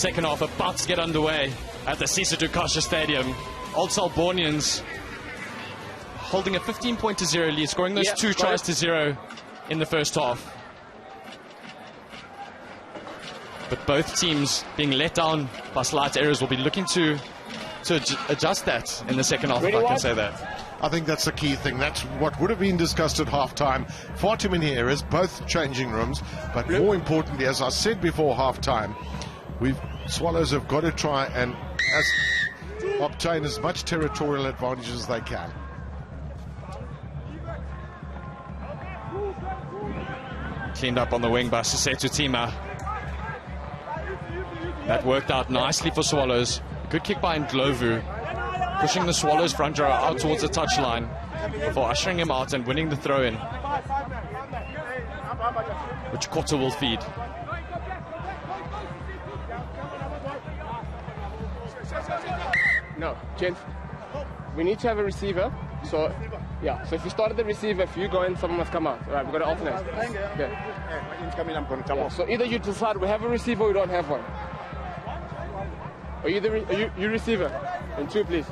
second half about to get underway at the Sisa Dukashe Stadium. Old Selbornians holding a 15-0 lead, scoring those two tries to 0 in the first half. But both teams being let down by slight errors will be looking to adjust that in the second half, if I can say that. I think that's the key thing. That's what would have been discussed at half-time. Far too many errors, both changing rooms. But more importantly, as I said before half-time, Swallows have got to try and obtain as much territorial advantage as they can. Cleaned up on the wing by Sisetu Tima. That worked out nicely for Swallows. Good kick by Ndlovu, pushing the Swallows front row out towards the touchline before ushering him out and winning the throw-in, which Koto will feed. No, gents, we need to have a receiver. So, yeah, so if you start at the receiver, if you go in, someone must come out. All right, we've got to alternate. Yeah, so either you decide we have a receiver or we don't have one. Are you receiver? And two, please.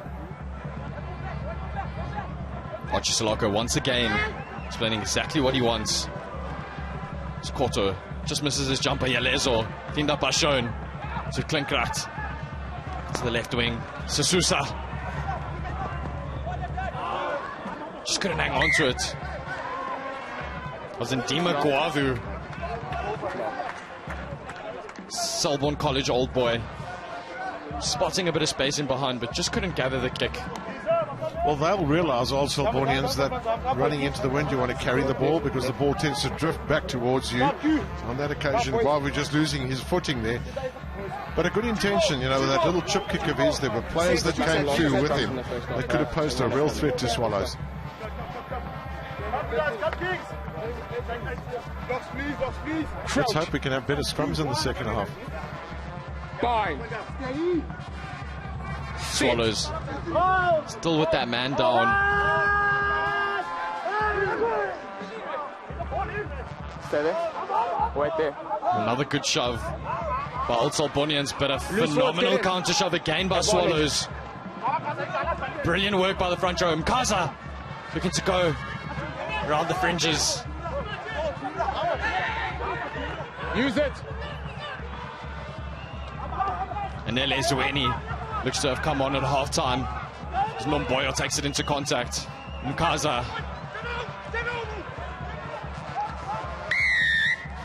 Archie Salako once again explaining exactly what he wants. Koto just misses his jumper. Yalezo cleaned up by Shone to Klinkrat to the left wing. Sisusa just couldn't hang on to it. It was Ndima Guavu, Selborne College old boy, spotting a bit of space in behind, but just couldn't gather the kick. Well, they'll realise, Old Selbornians, that running into the wind, you want to carry the ball because the ball tends to drift back towards you. On that occasion, Guavu just losing his footing there. But a good intention, you know, with that little chip kick of his. There were players that came through with him that could have posed a real threat to Swallows. Let's hope we can have better scrums in the second half. Fine. Swallows still with that man down. Stay there. Wait there. Another good shove by Old Selbornians, but a phenomenal counter shove again by Swallows. Brilliant work by the front row. Mkaza looking to go around the fringes. Use it. And there Lezueni looks to have come on at half-time. Nomboyo takes it into contact. Mkaza.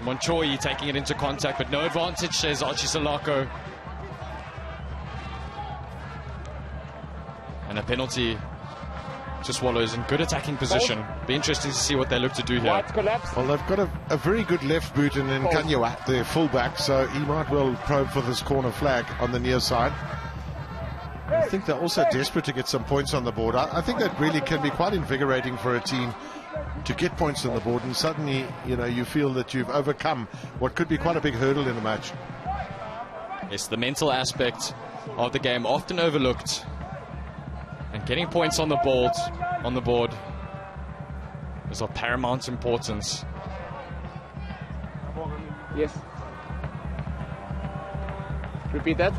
Monchoi taking it into contact, but no advantage, says Archie Salako. And a penalty to Swallows in good attacking position. Be interesting to see what they look to do here. Well, they've got a very good left boot in Kanyawat, their fullback, so he might well probe for this corner flag on the near side. I think they're also desperate to get some points on the board. I think that really can be quite invigorating for a team to get points on the board, and suddenly, you know, you feel that you've overcome what could be quite a big hurdle in a match. Yes, the mental aspect of the game often overlooked, and getting points on the board is of paramount importance. Yes. Repeat that.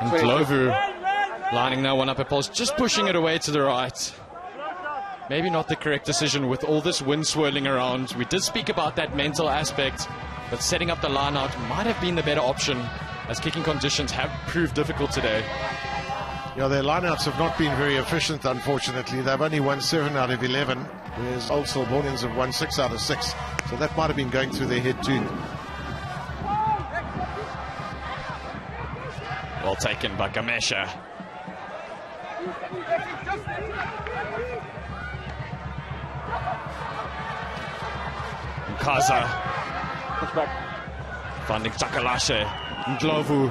And Ndlovu lining that one up at post, just pushing it away to the right. Maybe not the correct decision with all this wind swirling around. We did speak about that mental aspect, but setting up the line out might have been the better option, as kicking conditions have proved difficult today. Yeah, their lineouts have not been very efficient, unfortunately. They've only won 7 out of 11, whereas Old Selbornians have won 6 out of 6. So that might have been going through their head too. Well taken by Gamesha. Mkaza finding Dukashe. Ndlovu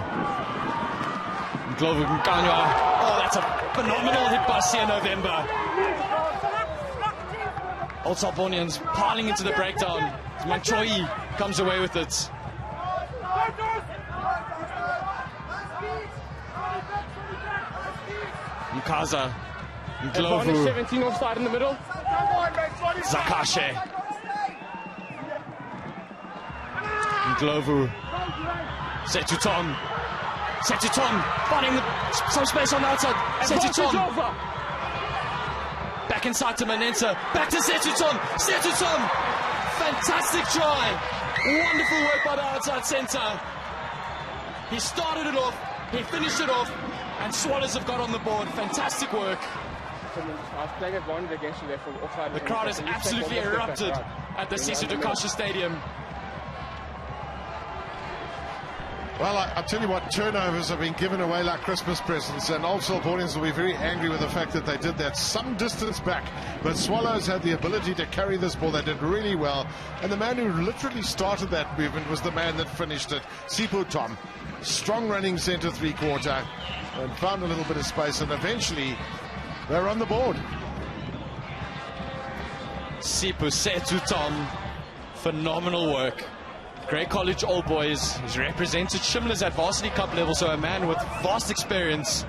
Mkanywa. Oh, that's a phenomenal hit by Sia November. Old Selbornians piling into the breakdown. Monchoi comes away with it. Mkaza Ndlovu. 17 offside in the middle. Dukashe. Ndlovu. Setuton. Finding some space on the outside. Setuton. Back inside to Mdantsane. Back to Setuton. Fantastic try. Wonderful work by the outside centre. He started it off. He finished it off. And Swallows have got on the board. Fantastic work. I was playing advantage against you there for offside. The crowd has absolutely erupted at the Sisa Dukashe Stadium. Well, I'll tell you what, turnovers have been given away like Christmas presents, and Old Selbornians will be very angry with the fact that they did that some distance back. But Swallows had the ability to carry this ball. They did really well. And the man who literally started that movement was the man that finished it, Tom. Strong running centre three-quarter, and found a little bit of space, and eventually they're on the board. Tom, phenomenal work. Great college All Boys. He's represented Shimla's at varsity cup level, so a man with vast experience.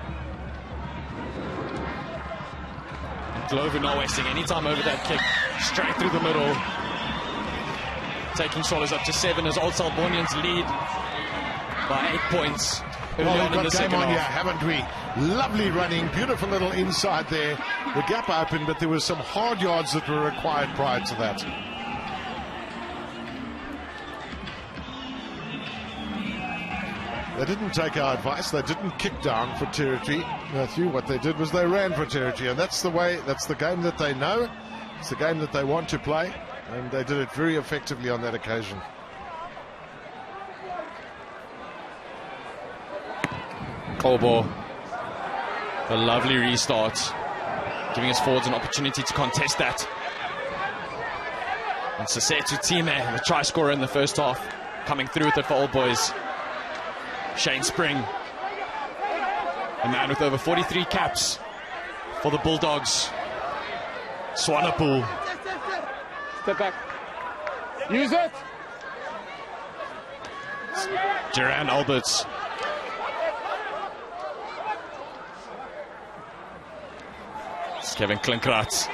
Ndlovu not wasting any time over that kick. Straight through the middle. Taking Swallows up to 7 as Old Selbornians lead by 8 points. Well, we've in the got game second on here, half. haven't we? Lovely running, beautiful little inside there. The gap opened, but there were some hard yards that were required prior to that. They didn't take our advice. They didn't kick down for territory, Matthew. What they did was they ran for territory, and that's the way, that's the game that they know. It's the game that they want to play, and they did it very effectively on that occasion. Kobo, a lovely restart, giving us forwards an opportunity to contest that. And Sesetu Time, the try scorer in the first half, coming through with it for Old Boys. Shane Spring, a man with over 43 caps for the Bulldogs. Swanepoel. Step back. Use it. Duran Alberts. It's Kevin Klinkrat.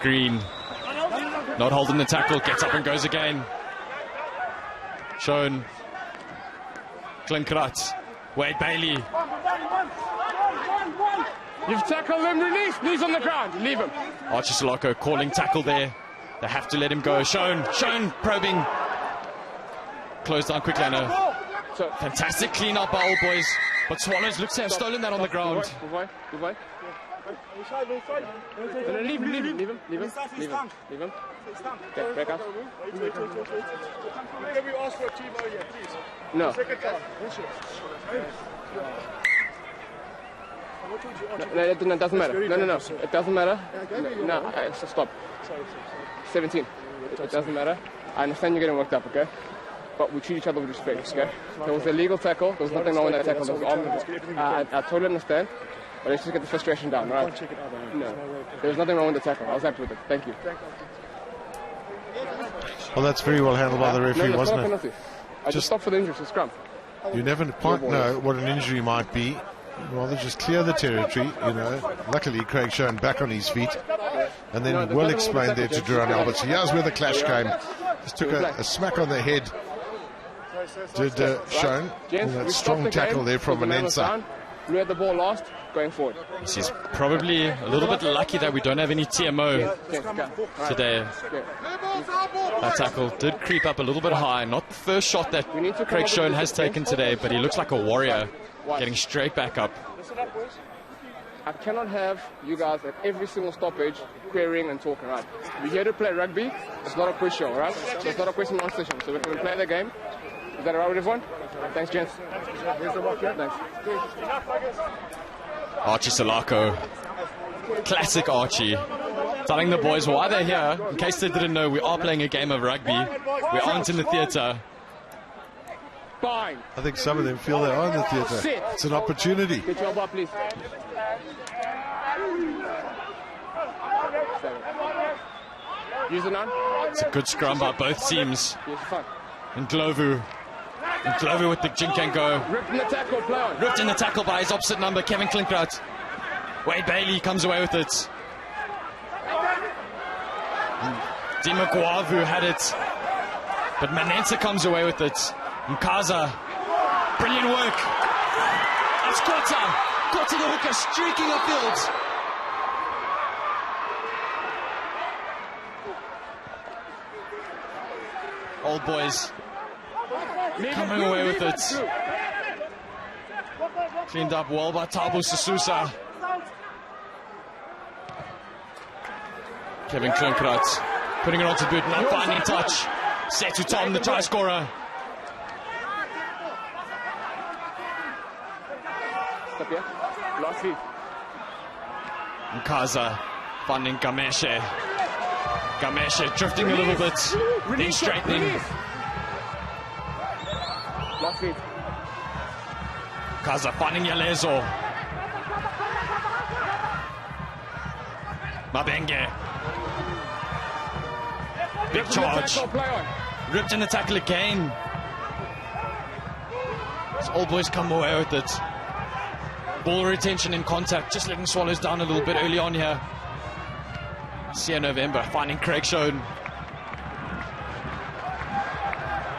Green. Not holding the tackle. Gets up and goes again. Shown. Klinkrat. Wade Bailey. You've tackled him, release. Knees on the ground. Leave him. Archie Solako calling tackle there. They have to let him go. Shown probing. Closed down quickly. And a fantastic clean up by Old Boys. But Swallows looks to have stolen that on the ground. Good boy. Leave him. Okay, break out. Maybe we ask for a team over here, please. No. No, it doesn't matter. No. It doesn't matter. No, stop. 17. It doesn't matter. I understand you're getting worked up, okay? But we treat each other with respect, okay? There was a legal tackle. There was nothing wrong with that tackle. There was I totally understand. But let's just get the frustration down, all right? No. There's nothing wrong with the tackle. I was happy with it. Thank you. Well, that's very well handled by the referee, wasn't it? Penalty. I just stopped for the injury, so scrum. You never quite know what an injury might be. You'd rather just clear the territory, you know. Luckily, Craig Shown back on his feet. And then well explained there to Duran Alberts. Here's where the clash came. Just took a smack on the head. Did Shown. That strong tackle there from Mdantsane. We had the ball last, going forward. This is probably a little bit lucky that we don't have any TMO today. That tackle did creep up a little bit high. Not the first shot that Craig Shown has taken today, but he looks like a warrior getting straight back up. I cannot have you guys at every single stoppage querying and talking, right? We're here to play rugby. It's not a quiz show, right? So it's not a question and answer session. So we can play the game. Is that all right with everyone? Thanks, gents. Thanks. Archie Solako. Classic Archie. Telling the boys why they're here. In case they didn't know, we are playing a game of rugby. We aren't in the theatre. Fine. I think some of them feel they are in the theatre. It's an opportunity. Get your elbow, please. Use it now. It's a good scrum by both teams. Yes, fine. And Ndlovu with the jink and go. Ripped in the tackle, play on. Ripped in the tackle by his opposite number, Kevin Klinkrat. Wade Bailey comes away with it. Dimagwavu had it, but Mdantsane comes away with it. Mkaza, brilliant work. That's Kota the hooker, streaking upfield. Old boys coming away with it. Cleaned up well by Thabo Sisusa. Kevin Klinkrat putting it onto the boot, not finding touch. Setu Tom, the try scorer. Stop here. Last lead. Mkaza finding Gameshe. Gameshe drifting a little bit, then straightening. Last lead. Mkaza finding Yalezo. Mabenge. Big charge. Ripped in the tackle again. As All Boys come away with it. Ball retention in contact, just letting Swallows down a little bit early on here. See November finding Craig Schoen.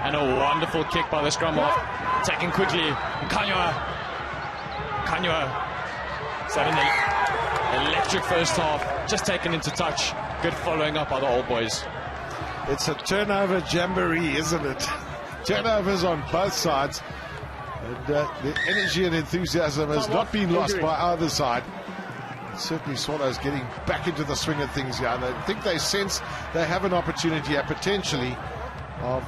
And a wonderful kick by the scrum half. Attacking quickly. Kanywa. Is that an electric first half? Just taken into touch. Good following up by the Old Boys. It's a turnover jamboree, isn't it? Turnovers on both sides. And the energy and enthusiasm has not been lost by either side. Certainly Swallows getting back into the swing of things here. I think they sense they have an opportunity here potentially of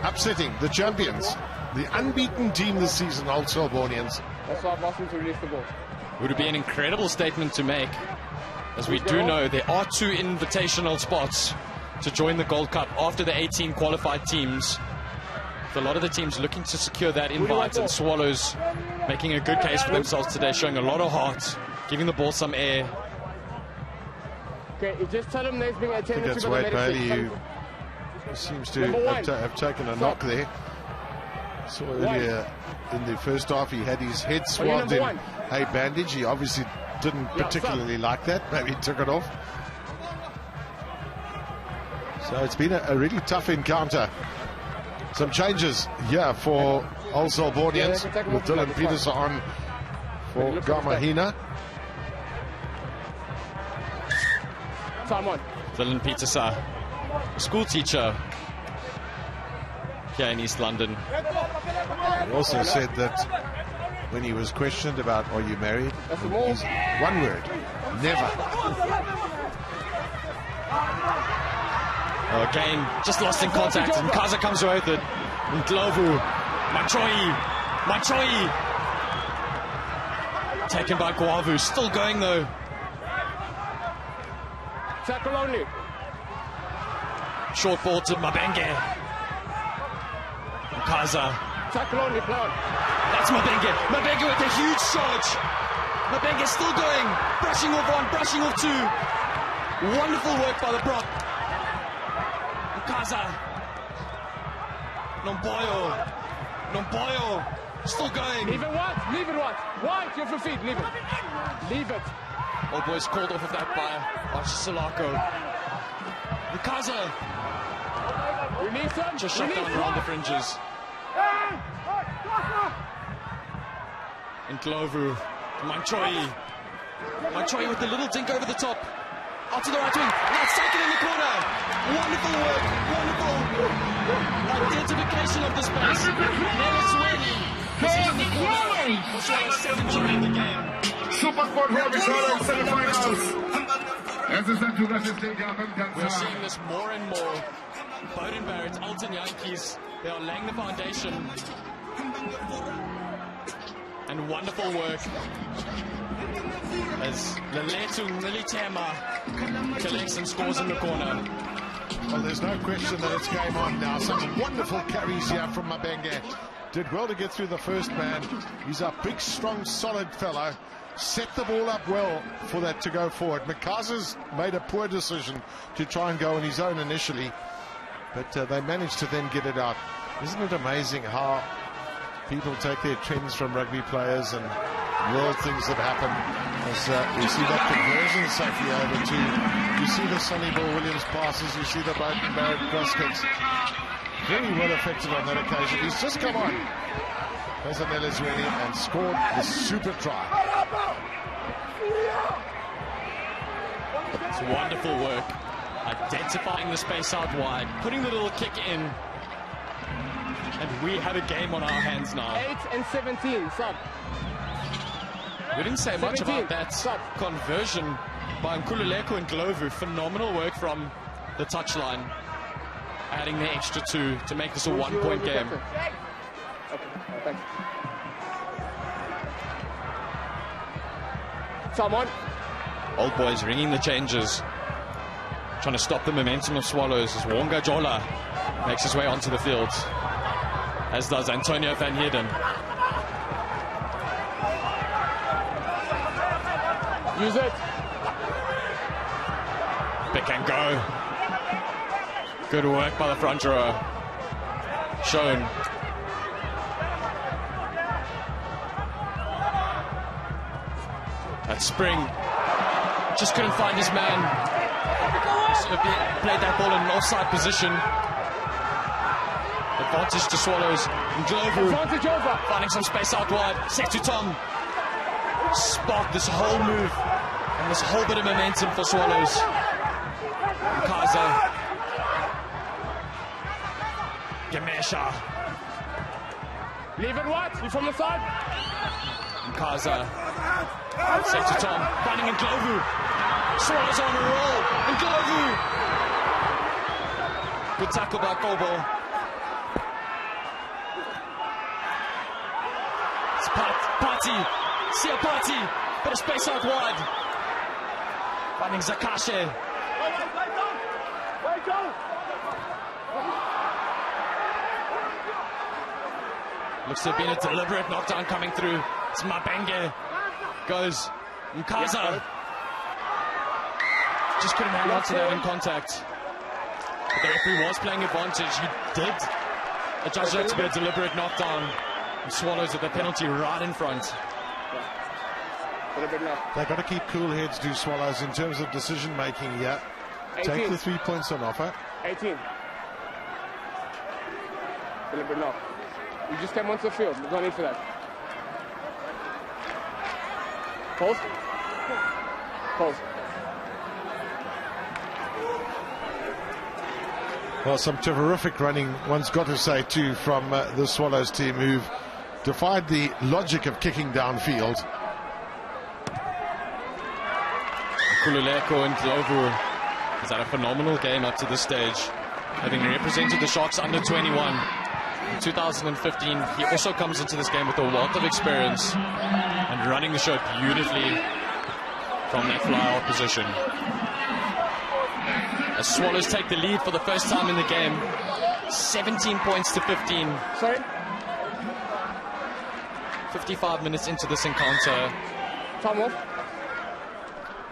upsetting the champions, the unbeaten team this season, Old Selbornians. That's why I've asked him to release the ball. Would be an incredible statement to make, as we do know there are 2 invitational spots to join the Gold Cup after the 18 qualified teams. A lot of the teams looking to secure that invite, and Swallows making a good case for themselves today, showing a lot of heart, giving the ball some air. Okay, you just tell him there's being I think attended that's to by Wade the Bailey medics. who seems to have taken a knock there. Saw earlier in the first half he had his head swathed in a bandage. He obviously didn't particularly like that. Maybe he took it off. So it's been a really tough encounter. Some changes here for Old Selbornians, with Dylan Peterson on for Gamahina. Time on. Dylan Peterson, a school teacher here in East London. He also said that when he was questioned about are you married, he's one word: never. Again, just lost in contact, and Kaza comes away with it. Ndlovu, Machoi. Taken by Guavu, still going though. Tackle only. Short ball to Mabenge. Kaza. Tackle only, plan. That's Mabenge. Mabenge with a huge charge. Mabenge still going. Brushing off 1, brushing off 2. Wonderful work by the prop. Kaza. Nomboyo. Still going. Leave it what? White, you're for feet, leave it. Leave it. Old Boys called off of that by Archisalako. Kaza. Release him. Just shut down around the fringes. And Glovu. Machoi with the little dink over the top. Out to the right wing. That's taken in the corner. Wonderful work. Wonderful identification of the space. Nellis Weni is in the corner. Swallows' second try in the game. SuperSport Rugby semi-finals. As is at Dukashe Stadion, Mdantsane. We're seeing this more and more. Bowden Barrett, Alton Yankees, they are laying the foundation. And wonderful work as Leletu Militema collects and scores in the corner. Well, there's no question that it's game on now. Some wonderful carries here from Mabenge. Did well to get through the first man. He's a big, strong, solid fellow. Set the ball up well for that to go forward. Makaza's made a poor decision to try and go on his own initially, but they managed to then get it out. Isn't it amazing how people take their trends from rugby players and world things that happen As you see that conversion safely over to, you see the Sonny Ball Williams passes, you see the Barrett cross kicks. Very well effective on that occasion. He's just come on, Pesonel Zweli, and scored the super try. It's wonderful work, identifying the space out wide, putting the little kick in, and we have a game on our hands now. 8 and 17, sub. We didn't say much 17. about that conversion by Nkululeko and Glovu. Phenomenal work from the touchline, adding the extra 2 to make this a 1-point game. Okay, thanks. Someone. Old boys ringing the changes, trying to stop the momentum of Swallows as Wonga Jola makes his way onto the field, as does Antonio van Heerden. Use it. Pick and go. Good work by the front row. Shown. That Spring just couldn't find his man. Played that ball in an offside position. Advantage to Swallows. Ndlovu Advantage over. finding some space out wide. Setu Tom sparked this whole move and this whole bit of momentum for Swallows. Kaza. Gamesha. Leave it what? You from the side? Kaza. Setu Tom finding Ndlovu. Swallows on a roll. Ndlovu. Good tackle by Kobo. It's Party. Sia Party. Bit of space out wide. Finding Dukashe. Looks to have been a deliberate knockdown coming through. It's Mabenge. Goes Mkaza. Just couldn't hang on to that in contact. But the referee was playing advantage. He did adjust that to be a deliberate knockdown. And Swallows with the penalty right in front. They've got to keep cool heads, do Swallows, in terms of decision making. Yeah, 18. take the 3 points on offer. 18. Deliberate knock. You just came onto the field. There's no need for that. Pulse. Pulse. Well, some terrific running, one's got to say, too, from the Swallows team, who've defied the logic of kicking downfield. Nkululeko and Ndlovu has had a phenomenal game up to this stage, having represented the Sharks under 21 in 2015. He also comes into this game with a wealth of experience and running the show beautifully from that fly-out position. As Swallows take the lead for the first time in the game, 17 points to 15. Sorry? 55 minutes into this encounter. Time off.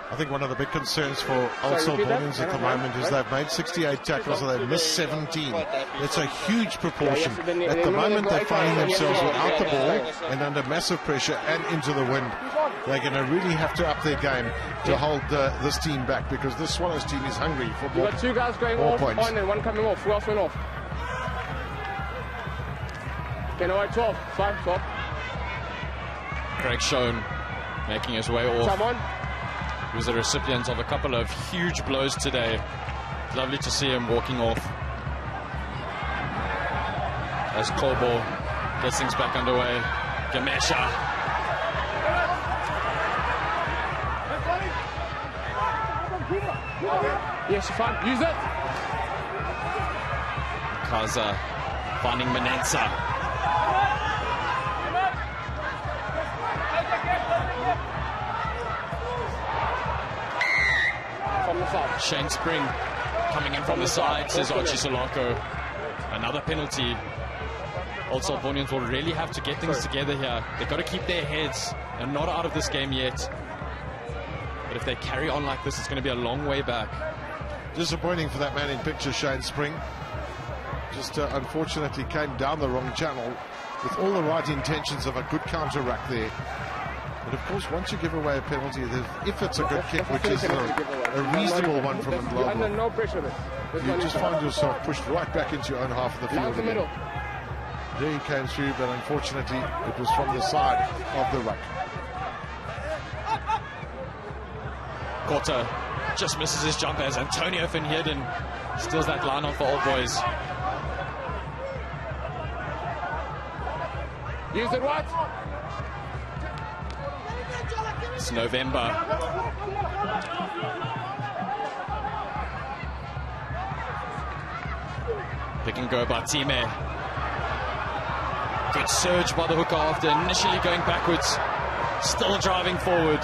I think one of the big concerns for Old Selbornians at the moment is they've made 68 tackles and they've missed 17. It's a huge proportion. At the moment, they're finding themselves without the ball and under massive pressure and into the wind. They're going to really have to up their game to hold this team back, because this Swallows team is hungry for more. You've got 2 guys going more off, points. on and 1 coming off. Who else went off? Okay, no, 12. Fine, 12. Craig Schoen making his way off. Someone. He was the recipient of a couple of huge blows today. Lovely to see him walking off as Kobo gets things back underway. Gamesha. Yes, you're fine. Use it. Kaza finding Mdantsane. From the side. Shane Spring coming in from the side, says Archie Solako. Another penalty. Old Selbornians will really have to get things together here. They've got to keep their heads. They're not out of this game yet. But if they carry on like this, it's going to be a long way back. Disappointing for that man in picture, Shane Spring. Just unfortunately came down the wrong channel with all the right intentions of a good counter-ruck there. But of course, once you give away a penalty, if it's a good kick, which is a reasonable one from Mdantsane, no pressure there. you just find yourself pushed right back into your own half of the field again. Middle. There he came through, but unfortunately, it was from the side of the ruck. Korte just misses his jump as Antonio van Heerden steals that line off for Old Boys. Use it what? It's November. Pick and go by Time. Good surge by the hooker after initially going backwards. Still driving forward.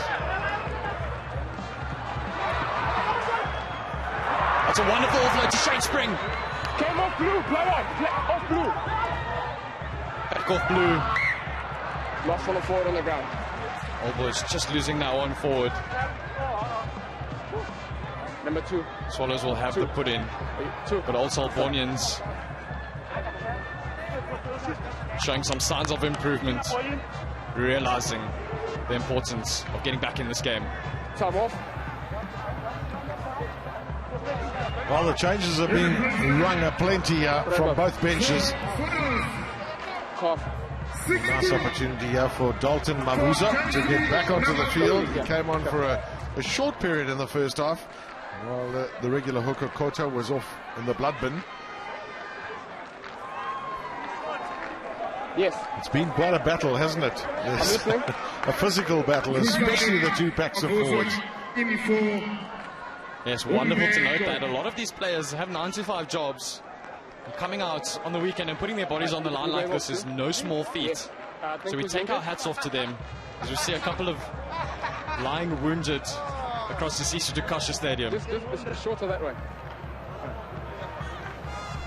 That's a wonderful offload to Shane Spring. Came off blue, play off blue. Back off blue. Lost on the forward on the ground. Old Boys just losing that one forward. Number 2. Swallows will have the put in. 2. But Old Selbornians showing some signs of improvement, realizing the importance of getting back in this game. Time off. Well, the changes are being rung aplenty from both benches. Half. Nice opportunity here for Dalton Mamuza to get back onto the field. He came on for a short period in the first half, while the regular hooker Korte was off in the blood bin. Yes. It's been quite a battle, hasn't it? Yes. A physical battle, especially the two packs of forwards. Yes, wonderful to note that a lot of these players have 9-to-5 jobs. Coming out on the weekend and putting their bodies on the line like this is no small feat. So we take our hats off to them as we see a couple of lying wounded across the Sisa Dukashe Stadium. Just shorter that way.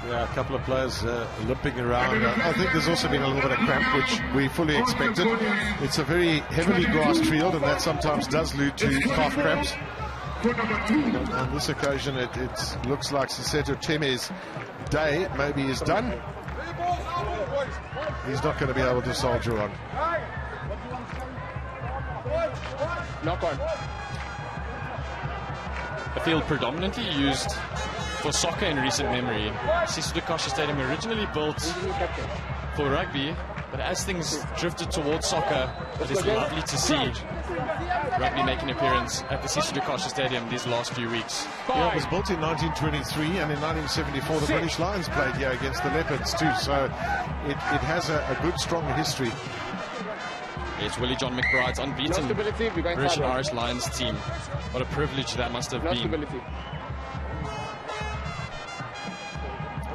Yeah, a couple of players limping around. I think there's also been a little bit of cramp, which we fully expected. It's a very heavily grassed field, and that sometimes does lead to calf cramps. On this occasion, it looks like Siseto Teme's day maybe is done. He's not going to be able to soldier on. Knock on. A field predominantly used for soccer in recent memory. Sisa Dukashe Stadium originally built for rugby, but as things drifted towards soccer, it is lovely to see rugby make an appearance at the Sisa Dukashe Stadium these last few weeks. Yeah, it was built in 1923, and in 1974 the British Lions played here against the Leopards too, so it has a good, strong history. It's Willie John McBride's unbeaten British and Irish Lions team. What a privilege that must have been.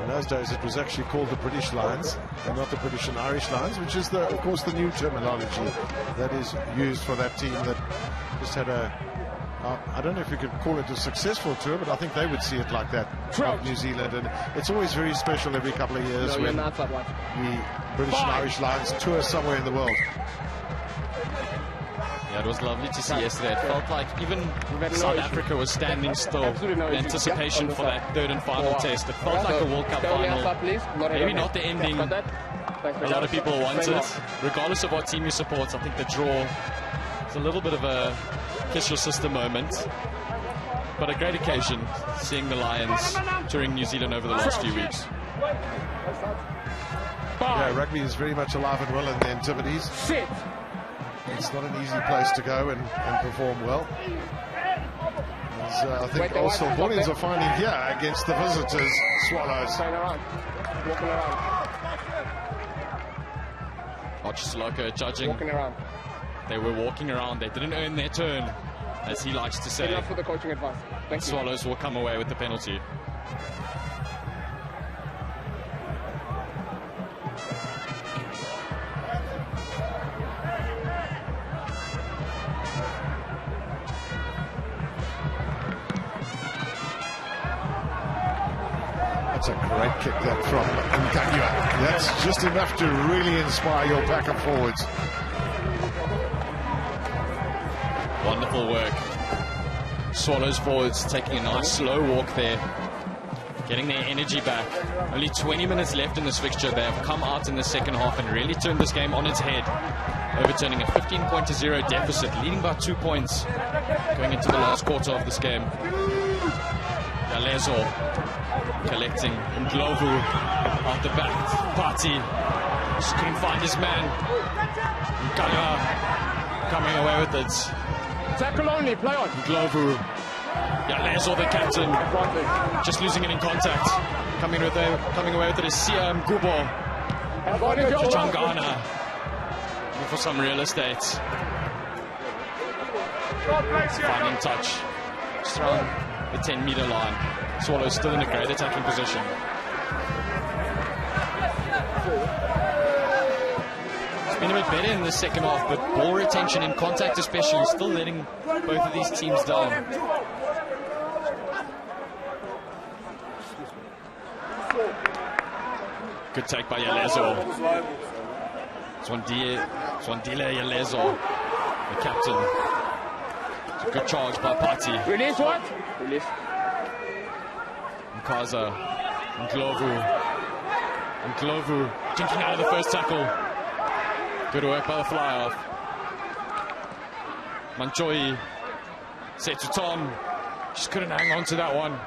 In those days it was actually called the British Lions and not the British and Irish Lions, which is of course the new terminology that is used for that team that just had I don't know if you could call it a successful tour, but I think they would see it like that, of New Zealand. And it's always very special every couple of years when the British and Irish Lions tour somewhere in the world. Yeah, it was lovely to see yesterday. It felt like even South Africa was standing still in anticipation for that third and final test. It felt like a World Cup final. Maybe not the ending a lot of people wanted. Regardless of what team you support, I think the draw is a little bit of a kiss your sister moment. But a great occasion, seeing the Lions touring New Zealand over the last few weeks. Yeah, rugby is very much alive and well in the Antipodes. It's not an easy place to go and perform well. As, I think all Selbornians are finding here against the visitors, Swallows. Walking around. Archie judging. Walking around. They were walking around. They didn't earn their turn, as he likes to say. Enough for the coaching advice. Thank you. Swallows will come away with the penalty. That's a great kick that from Mdantsane. That's just enough to really inspire your back and forwards. Wonderful work. Swallows forwards taking a nice slow walk there. getting their energy back. Only 20 minutes left in this fixture. They have come out in the second half and really turned this game on its head, overturning a 15-0 deficit, leading by 2 points going into the last quarter of this game. Yalezo collecting Ndlovu out the back. Party just couldn't find his man. Nkala coming away with it. Tackle only, play on. Ndlovu. Yalezo, the captain, just losing it in contact. Coming away with it is Sia Mgubo. Changana looking for some real estate. Finding touch. Just around the 10-meter line. Swallows still in a great attacking position. It's been a bit better in the second half, but ball retention in contact especially, still letting both of these teams down. Good take by Yalezo. Swandile Yalezo, the captain. It's a good charge by Party. Release what? Release. Mkaza. Ndlovu jinking out of the first tackle. Good work by the fly-off. Manchoi. Set to Tom. Just couldn't hang on to that one.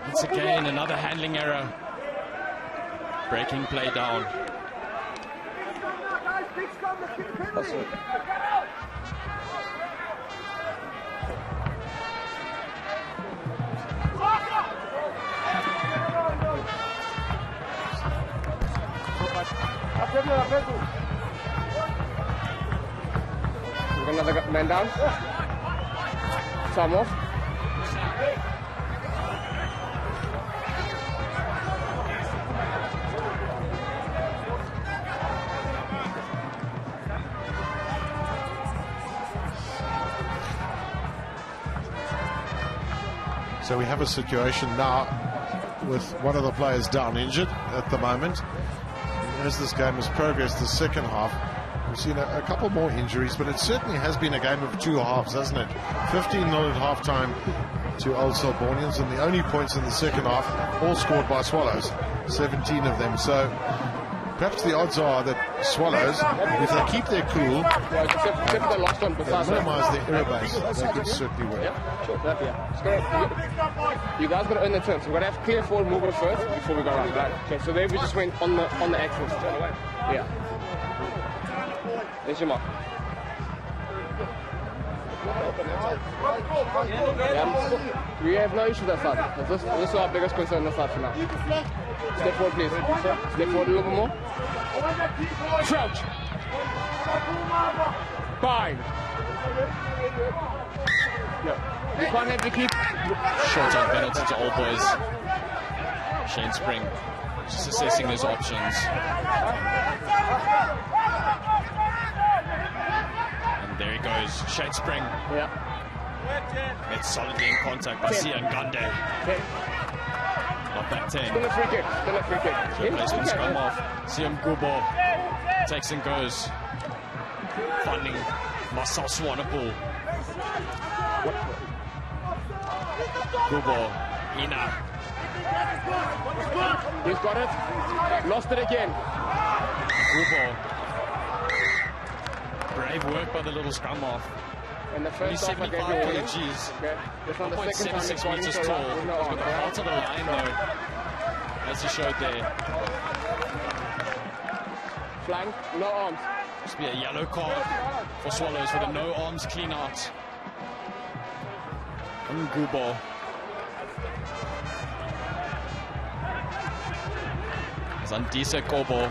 Once again, another handling error. Breaking play down. Another man down. Some off. So we have a situation now with one of the players down injured at the moment. As this game has progressed the second half, we've seen a couple more injuries, but it certainly has been a game of two halves, hasn't it? 15-0 at halftime to Old Selbornians, and the only points in the second half all scored by Swallows, 17 of them. So perhaps the odds are that Swallows, if they keep their cool, minimize their error base, they could certainly win. Yeah, sure, you guys got to earn the turn, so we're going to have clear forward movement first before we go around. Right? Okay, so there we just went on the axis. Yeah. There's your mark. Yeah, we have no issue with that side. This is our biggest concern on the side for now. Step forward, please. Step forward a little bit more. Crouch. Fine. No. You can't have to keep. Short on penalty to Old Boys. Shane Spring just assessing his options. And there he goes. Shane Spring. Yeah. It's solidly in contact by Sia Ngande. Not that 10. Still a free kick. Still a free kick. Replacement scrum off. Sia Mgubo takes and goes. Finding Marcel Swanepoel. Gubo. Ina. He's got it. Lost it again. Gubo. Brave work by the little scrum off. And the Only first half I gave you 75 warning. kgs. Okay. This on the second time 1.76 he's gone meters into tall. a He's no got arm, the heart of the line though, as he showed there. Flank, no arms. Must be a yellow card for Swallows for the no arms clean out. Ngubo. Zandisa Kobo.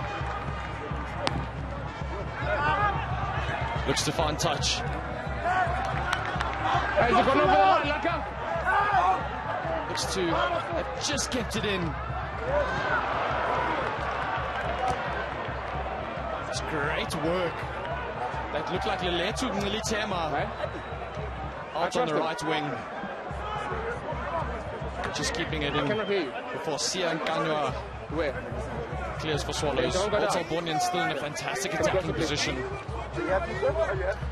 Looks to find touch. Has he gone over the Laka? Looks to have just kept it in. It's great work. That looked like Leletu Nilitema out on the right wing. Just keeping it in before Sia Nkanywa clears for Swallows. Also, Selbornians still in a fantastic attacking position.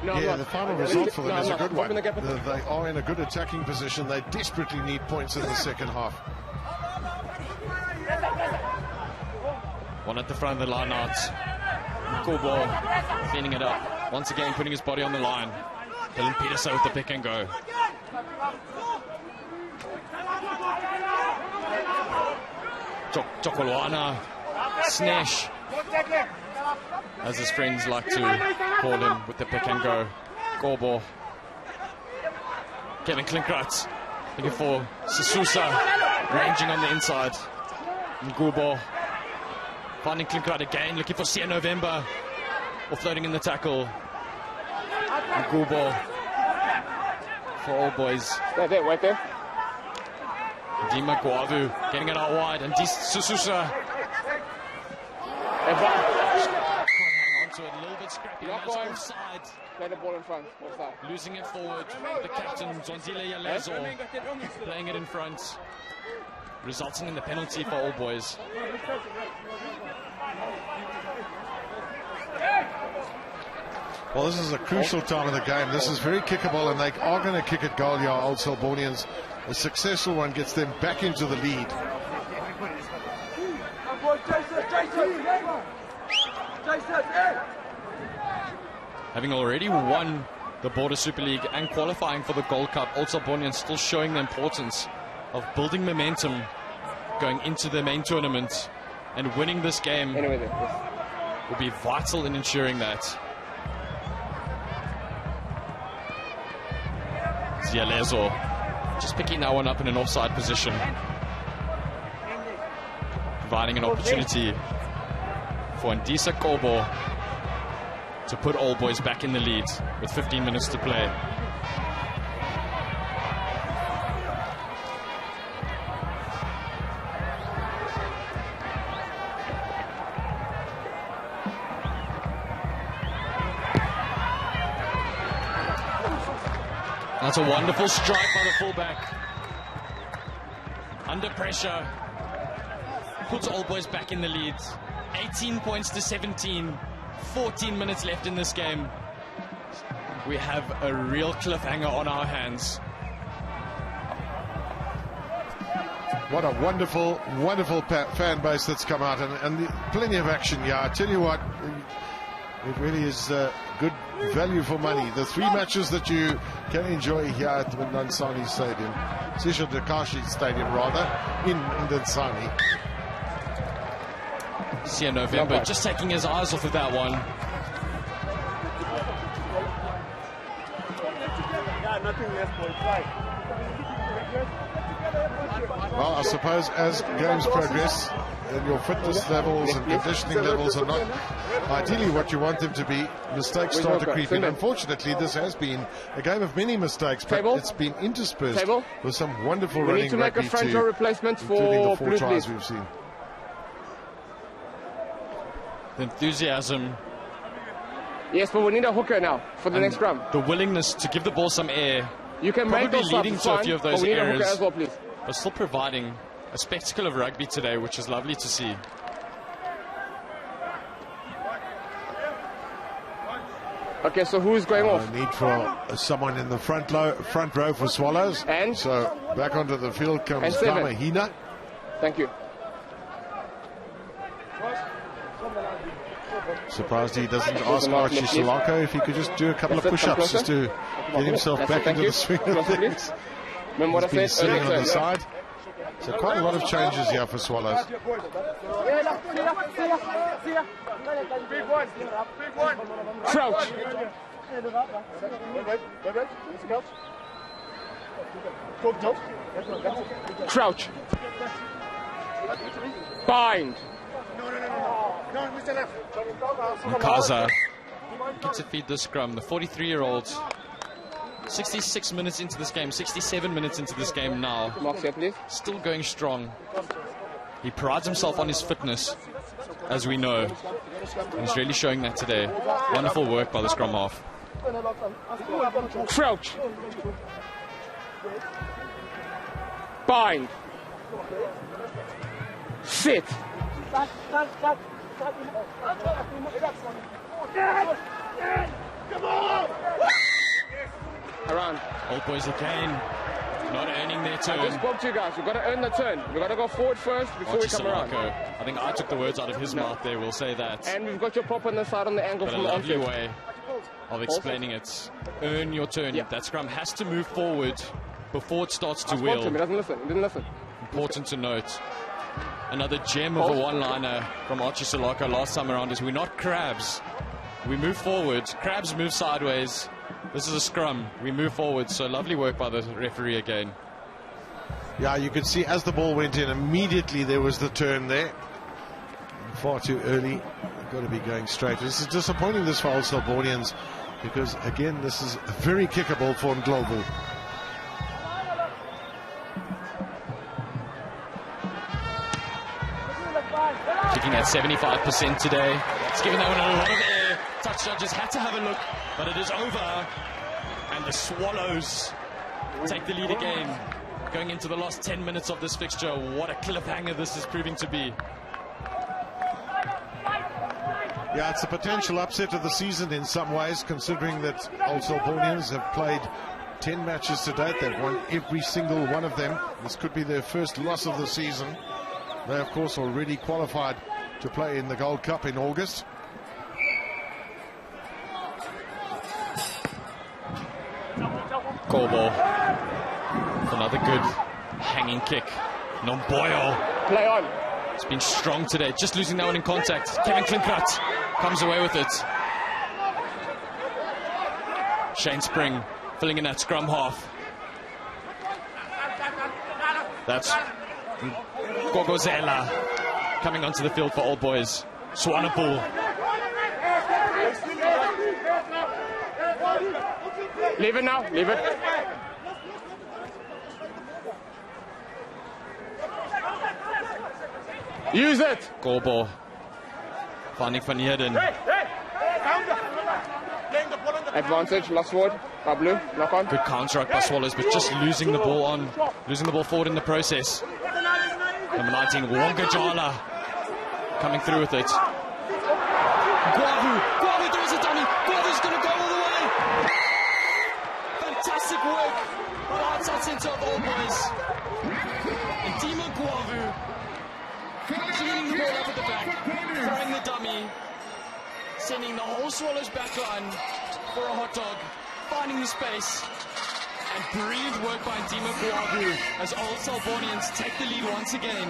Yeah, the final result for them is a good one. They are in a good attacking position. They desperately need points in the second half. One at the front of the line out. Cool ball, cleaning it up. Once again, putting his body on the line. Dylan Peterson with the pick and go. Chokolwana, Snesh, as his friends like to call him, with the pick and go. Gorbor. Kevin Klinkrat looking for Sisa, ranging on the inside. Ngubo finding Klinkrat again, looking for Sia November, offloading in the tackle. Ngubo for All Boys. There, right there. Dima Guavu getting it out wide, and Sususa hang on to it a little bit scrappy. Offside. Play the ball in front. Offside. Losing it forward. The captain Zonzile Yalezo playing it in front, resulting in the penalty for All Boys. Well, this is a crucial time of the game. This is very kickable, and they are going to kick it goal, yeah, Old Selbornians. A successful one gets them back into the lead. Having already won the Border Super League and qualifying for the Gold Cup, Old Selbornians still showing the importance of building momentum going into the main tournament, and winning this game will be vital in ensuring that. Zialezo just picking that one up in an offside position, providing an opportunity for Ndisa Kobo to put All Boys back in the lead with 15 minutes to play. That's a wonderful strike by the fullback. Under pressure, puts All Boys back in the lead. 18 points to 17. 14 minutes left in this game. We have a real cliffhanger on our hands. What a wonderful, wonderful fan base that's come out, and plenty of action. Yeah, I tell you what, it really is good value for money. The three matches that you can enjoy here at the Mdantsane Stadium, Sisa Dukashe Stadium rather, in Mdantsane. Sia November just taking his eyes off of that one. Well, I suppose as games progress, and your fitness levels and conditioning levels are not ideally what you want them to be, mistakes start to creep in. Unfortunately, this has been a game of many mistakes, but it's been interspersed with some wonderful running rugby. We need to make a front row replacement including the for 4 tries we've seen. The enthusiasm. Yes, but we need a hooker now for the next scrum. The willingness to give the ball some air. You can probably make those leading to a few of those errors, as well, please. but still providing a spectacle of rugby today, which is lovely to see. Okay, so who's going off? Need for someone in the front row for Swallows. And so back onto the field comes Kamahina. Thank you. Surprised he doesn't ask Archie Solako if he could just do a couple of push-ups just to get himself back into the swing of things. Remember what I said? Sitting on the side. So quite a lot of changes here for Swallows. Crouch. Crouch. Bind. Mkaza gets to feed the scrum. The 43-year-old, 66 minutes into this game, 67 minutes into this game now. Still going strong. He prides himself on his fitness, as we know. And he's really showing that today. Wonderful work by the scrum half. Crouch. Bind. Sit. Around. Old Boys again not earning their turn. I just spoke to you guys. We've got to earn the turn. We've got to go forward first before we come around. I think I took the words out of his mouth there, we'll say that. And we've got your prop on the side on the angle But from a the lovely onset. way of explaining it. Earn your turn. Yeah. That scrum has to move forward before it starts to I spoke to him. He wheel. doesn't listen. He didn't listen. Important to note. Another gem of a one-liner from Archie Solaka last time around is we're not crabs. We move forward. Crabs move sideways. This is a scrum. We move forward. So lovely work by the referee again. Yeah, you could see as the ball went in, immediately there was the turn there. Far too early. Got to be going straight. This is disappointing, this for Old Selbornians, because again, this is a very kickable for Global. Kicking at 75% today. It's given that one a lot of air. Touch judges had to have a look, but it is over. And the Swallows take the lead again. Going into the last 10 minutes of this fixture. What a cliffhanger this is proving to be. Yeah, it's a potential upset of the season in some ways, considering that Old Selbornians have played 10 matches to date. They've won every single one of them. This could be their first loss of the season. They, of course, already qualified to play in the Gold Cup in August. Call ball. Another good hanging kick. Nomboyo. Play on. It's been strong today. Just losing that one in contact. Kevin Klinkrat comes away with it. Shane Spring filling in that scrum half. That's Gogozela coming onto the field for Old Boys. Swanepoel. Leave it now. Leave it. Use it. Goalball. Finding Van Heerden. Advantage. Lost forward. Blue. Knock on. Good counter by Swallows, but just losing the ball forward in the process. Number 19, Wonga Jala, coming through with it. Guavu throws a dummy. Guavu's going to go all the way. Fantastic work by the outside centre of Old Boys. And Dima Guavu cleaning the ball up at the back, throwing the dummy, sending the whole Swallows back line for a hot dog, finding the space. And brilliant work by Dima Guavu as Old Selbornians take the lead once again.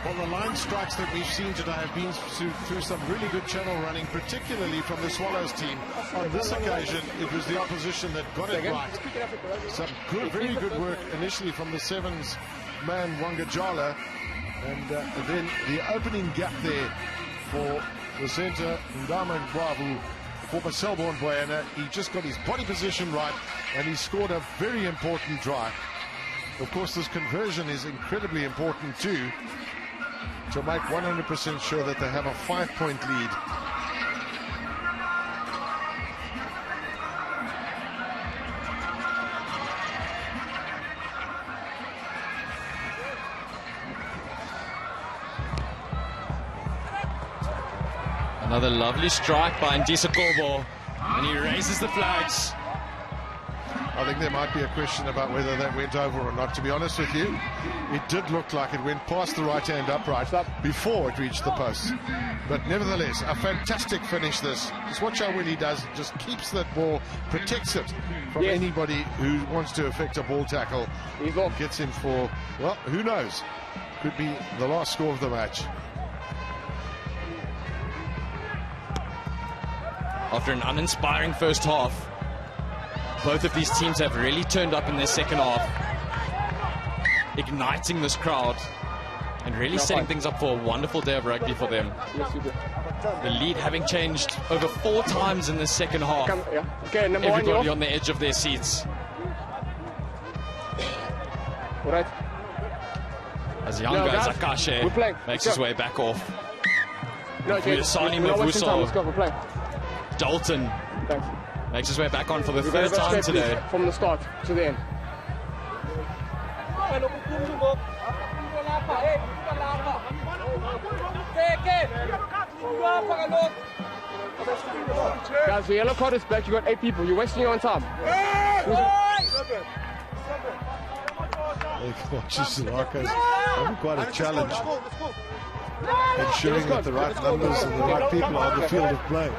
Well, the line strikes that we've seen today have been through some really good channel running, particularly from the Swallows team. On this occasion, it was the opposition that got it right. Some good, very good work initially from the sevens man Wangajala, and then the opening gap there for the centre Ndama Guavu. For Selborn Boyana, he just got his body position right and he scored a very important try. Of course, this conversion is incredibly important too, to make 100% sure that they have a 5-point lead. Another lovely strike by Ndisa Kobo, and he raises the flags. I think there might be a question about whether that went over or not, to be honest with you. It did look like it went past the right-hand upright before it reached the post. But nevertheless, a fantastic finish this. Just watch how well he does. Just keeps that ball, protects it from anybody who wants to affect a ball tackle. He's off. Gets him for, well, who knows? Could be the last score of the match. After an uninspiring first half, both of these teams have really turned up in their second half, igniting this crowd and really setting things up for a wonderful day of rugby for them. Yes, you do. The lead having changed over 4 times in the second half. Okay, number 1, Everybody on the edge of their seats. All right. As young guy we're Dukashe playing. makes Let's his go. way back off. No, Mdantsane we're not wasting time. Let's go. Mavuso. We're playing. Dalton Thanks. makes his way back on for the We're gonna third go time straight, today. please, from the start to the end. Guys, the yellow card is back. You got 8 people. You're wasting your own time. Sisa's having quite a challenge ensuring that the right numbers and the right people are on the field of play.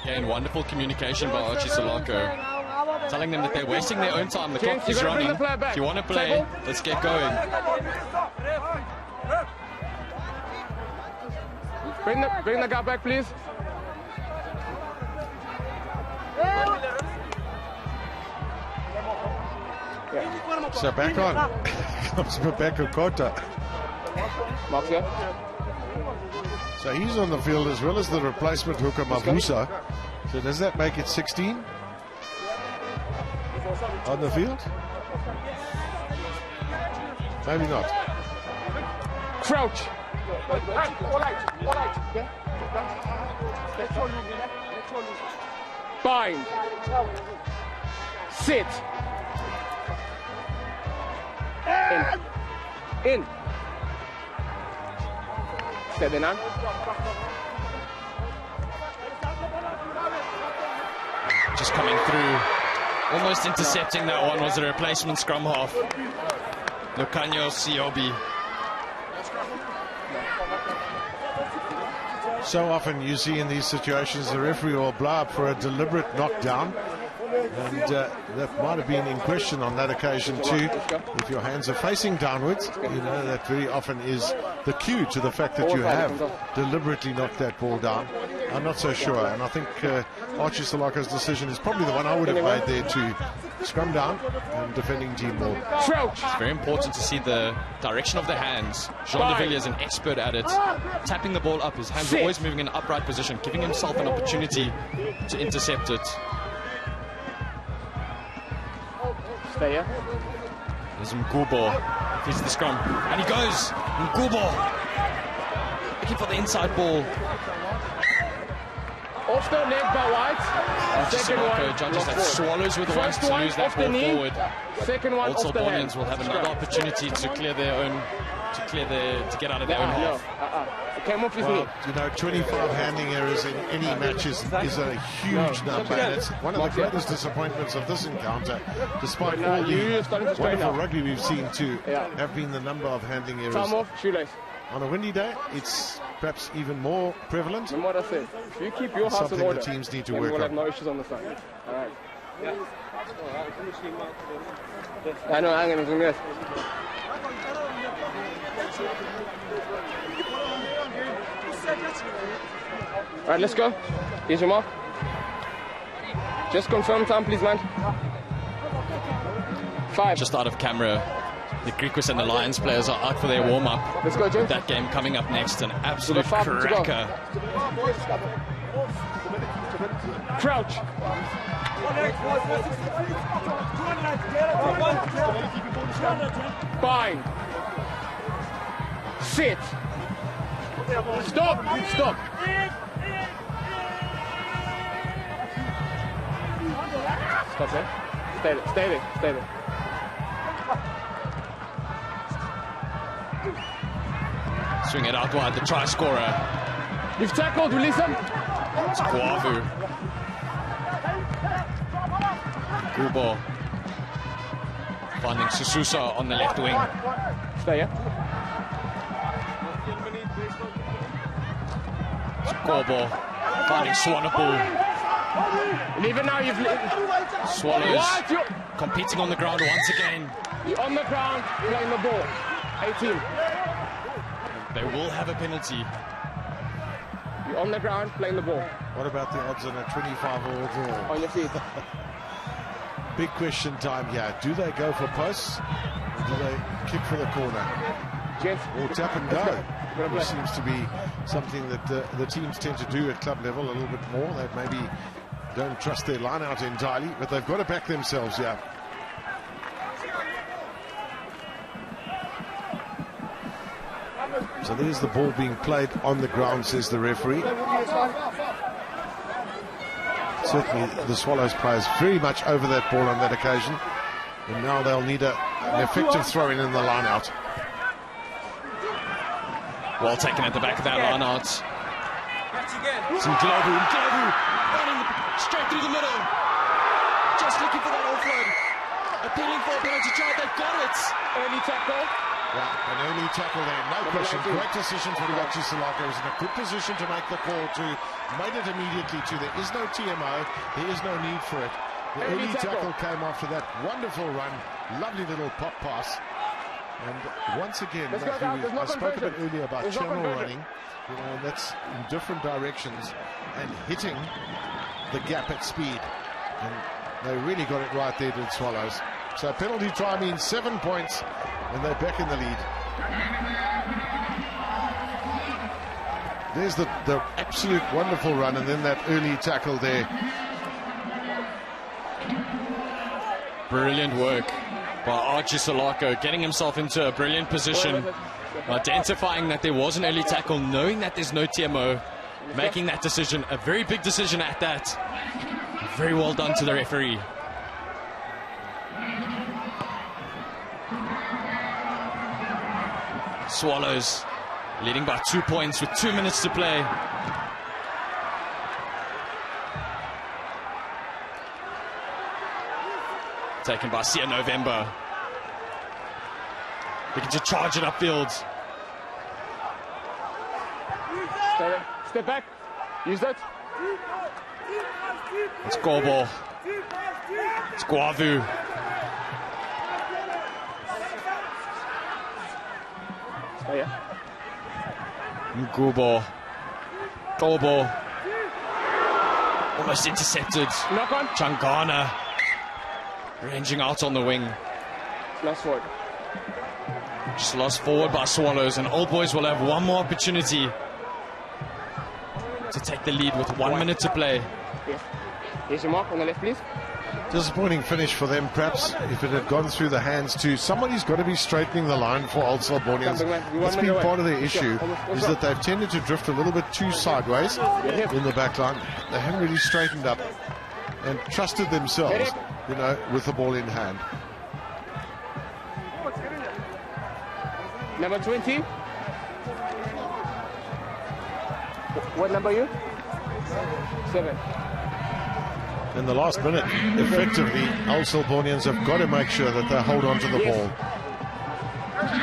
Again, wonderful communication by Archie Salako, telling them that they're wasting their own time. The clock is running. If you want to play, let's get going. Bring the guy back, please. So back on comes Rebecca Kota. Mark's here. So he's on the field as well as the replacement hooker Mavusa. So does that make it 16 on the field? Maybe not. Crouch. Bind. Sit. In. Stadion. Just coming through, almost intercepting that one was the replacement scrum half, Lucanio Siobi. So often you see in these situations the referee will blow up for a deliberate knockdown, and that might have been in question on that occasion too. If your hands are facing downwards, you know that very often is the cue to the fact that you have deliberately knocked that ball down. I'm not so sure, and I think Archie Salako's decision is probably the one I would have made there to scrum down and defending team ball. It's very important to see the direction of the hands. Jean de Villiers is an expert at it, tapping the ball up. His hands are always moving in an upright position, giving himself an opportunity to intercept it. Stay here. There's Mgubo. He's the scrum. And he goes. Mgubo. Looking for the inside ball. Off the leg by White. Second one. Judges that swallows with the ones to lose that ball forward. Second one. Old Selbornians will have another opportunity to clear their own, to get out of their own half. It came off his knee. You know, 25 handing errors in any match is a huge number, and it's one of the greatest disappointments of this encounter, despite all the wonderful rugby we've seen to have been the number of handling errors. Time off, shoelace. On a windy day, it's perhaps even more prevalent. And what I said, if you keep your house in order, the teams need to then work we'll on. have no issues on the side. All right. I know, I'm going to do this. All right, let's go. Here's your mark. Just confirm time, please, man. 5. Just out of camera. The Griquas and the Lions players are out for their warm-up. Let's go, James. That game coming up next, an absolute cracker. Crouch. Bind. Sit. Stop. Stop. Stop there. Stay there. Stay there. Stay there. Swing it out wide, the try scorer. You've tackled, release him. It's Guavu. Gubo. Finding Sususa on the left wing. Stay here. It's Kobo. Finding Swanepoel. Leave it now, you've... Swallows competing on the ground once again. You're on the ground, playing the ball. 18. They will have a penalty. You're on the ground, playing the ball. What about the odds on a 25-all draw? On your feet. Big question time here. Do they go for posts, or do they kick for the corner? Gents. Or tap and go, which seems to be something that the teams tend to do at club level a little bit more. They maybe don't trust their line out entirely, but they've got to back themselves, yeah. So there's the ball being played on the ground, says the referee. Certainly the Swallows players very much over that ball on that occasion. And now they'll need an effective throw-in the line-out. Well taken at the back of that line-out. Some Glovu running straight through the middle. just looking for that offload. Appealing for a penalty try, they've got it. Early tackle. Yeah, an early tackle there, no question. Great decision for Dukashe. He was in a good position to make the call to, made it immediately to, there is no TMO, there is no need for it. The early tackle came after that wonderful run, lovely little pop pass. And once again, I spoke a bit earlier about channel running, you know, that's in different directions and hitting the gap at speed. And they really got it right there, did Swallows. So penalty try means 7 points, and they're back in the lead. There's the absolute wonderful run, and then that early tackle there. Brilliant work by Archie Solako, getting himself into a brilliant position, identifying that there was an early tackle, knowing that there's no TMO, making that decision, a very big decision at that. Very well done to the referee. Swallows leading by 2 points with 2 minutes to play. Taken by Sia November. Looking to charge it upfield. Step back. Use that. It's Gobo. It's Guavu. Oh, yeah. Mgubo. Gobo. Almost intercepted. Knock on. Changana. Ranging out on the wing. Last forward. Just lost forward by Swallows, and Old Boys will have one more opportunity to take the lead with 1 minute to play. Yes. Here's your mark on the left, please. Disappointing finish for them, perhaps, if it had gone through the hands to somebody's got to be straightening the line for Old Selbornians. That's been part of their issue, is that they've tended to drift a little bit too sideways in the back line. They haven't really straightened up and trusted themselves, you know, with the ball in hand. Number 20. What number are you? 7. In the last minute, effectively, Old Selbornians have got to make sure that they hold on to the ball.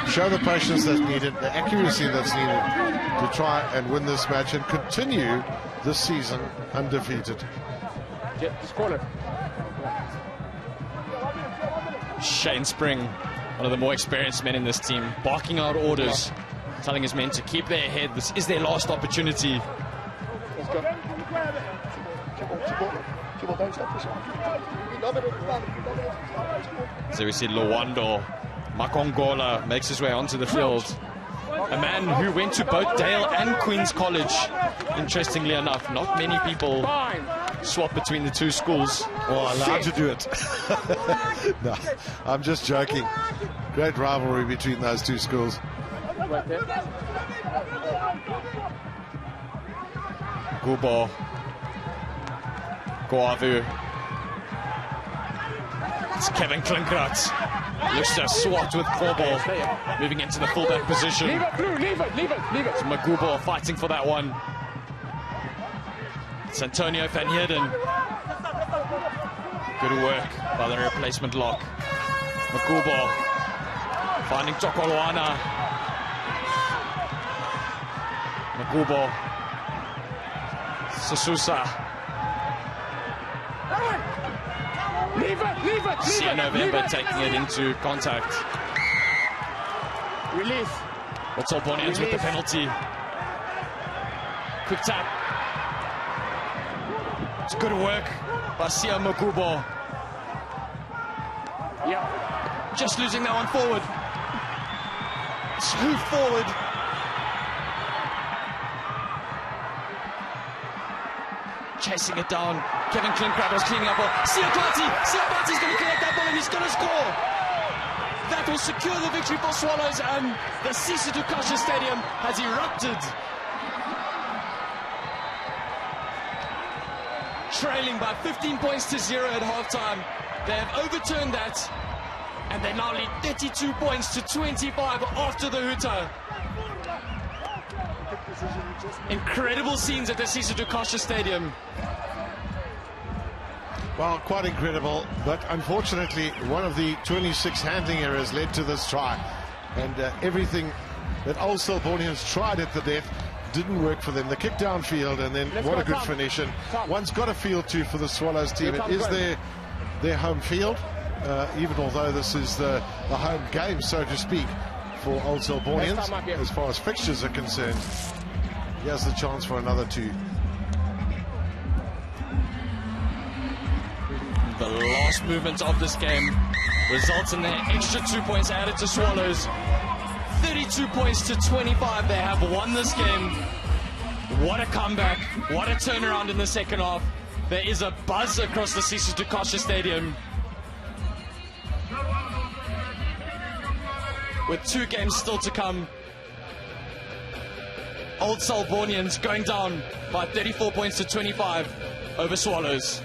Show the patience that's needed, the accuracy that's needed to try and win this match and continue this season undefeated. Just corner. Shane Spring, one of the more experienced men in this team, barking out orders, telling his men to keep their head. This is their last opportunity. Let's go. So we see Luwando Makongola makes his way onto the field. A man who went to both Dale and Queen's College. Interestingly enough, not many people swap between the two schools. Well, allowed to do it. No, I'm just joking. Great rivalry between those two schools. Right there. Gubo. Guavu. It's Kevin Klinkrat. Looks to swat with Kobo. Moving into the fullback position. Leave it, Blue. Leave it. It's Magubo fighting for that one. It's Antonio van Heerden. Good work by the replacement lock. Magubo finding Tokoloana. Magubo. Sisusa. Leave it. Sia November taking it into contact. Release. What's Selbornians with the penalty? Quick tap. It's good work by Sia Magubo. Yeah. Just losing that one forward. Smooth forward. Chasing it down. Kevin Klinkrat was cleaning up. Sia Party's going to collect that ball and he's going to score. That will secure the victory for Swallows, and the Sisa Dukashe Stadium has erupted. Trailing by 15 points to 0 at halftime. They have overturned that, and they now lead 32 points to 25 after the hooter. Incredible scenes at the Sisa Dukashe Stadium. Well, quite incredible, but unfortunately one of the 26 handling errors led to this try, and everything that old Selbornians tried at the death didn't work for them. The kick downfield, and then what a good finish. And one's got a field too for the Swallows team. It is their home field, even although this is the home game, so to speak, for old Selbornians as far as fixtures are concerned. Here's the chance for another 2. The last movement of this game results in the extra 2 points added to Swallows. 32 points to 25. They have won this game. What a comeback. What a turnaround in the second half. There is a buzz across the Sisa Dukashe Stadium. With 2 games still to come, old Selbornians going down by 34 points to 25 over Swallows.